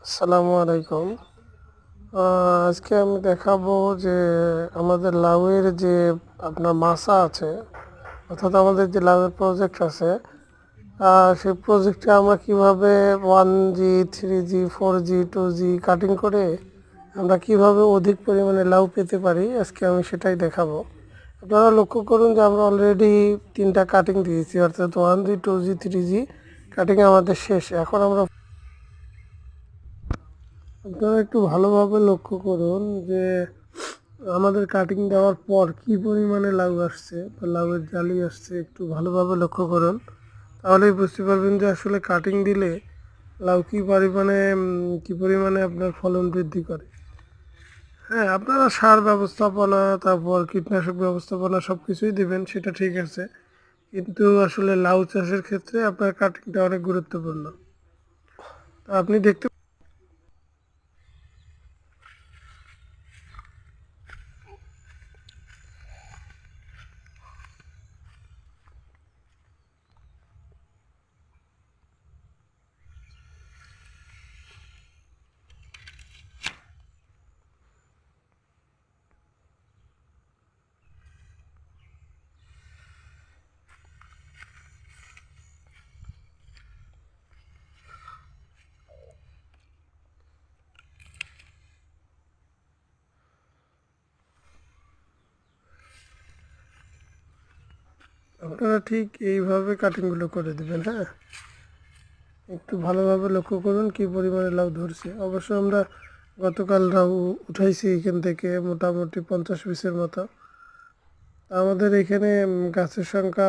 আসসালামু আলাইকুম। আজকে আমি দেখাবো যে আমাদের লাউয়ের যে আপনার মাচা আছে, অর্থাৎ আমাদের যে লাউয়ের প্রজেক্ট আছে, সেই প্রজেক্টে আমরা কিভাবে 1G 3G 4G 2G cutting করে আমরা কিভাবে অধিক পরিমাণে লাউ পেতে পারি, আজকে আমি সেটাই দেখাবো। আপনারা লক্ষ্য করুন যে আমরা অলরেডি 3টা কাটিং দিয়েছি, অর্থাৎ 1G 2G 3G কাটিং আমাদের শেষ। এখন আমরা আপনারা একটু ভালোভাবে লক্ষ্য করুন যে আমাদের কাটিং দেওয়ার পর কি পরিমাণে লাউ আসছে বা লাউয়ের জালি আসছে, একটু ভালোভাবে লক্ষ্য করুন। তাহলেই বুঝতে পারবেন যে আসলে কাটিং দিলে লাউ কি পরিমাণে আপনার ফলন বৃদ্ধি করে। হ্যাঁ, আপনারা সার ব্যবস্থাপনা, তারপর কীটনাশক ব্যবস্থাপনা সব কিছুই দেবেন, সেটা ঠিক আছে, কিন্তু আসলে লাউ চাষের ক্ষেত্রে আপনার কাটিংটা অনেক গুরুত্বপূর্ণ। তা আপনি দেখতে আপনারা ঠিক এইভাবে কাটিংগুলো করে দেবেন। হ্যাঁ, একটু ভালোভাবে লক্ষ্য করুন কি পরিমাণে লাউ ধরছে। অবশ্য আমরা গতকাল লাউ উঠাইছি এখান থেকে মোটামুটি 50 পিসের মতো। আমাদের এখানে গাছের সংখ্যা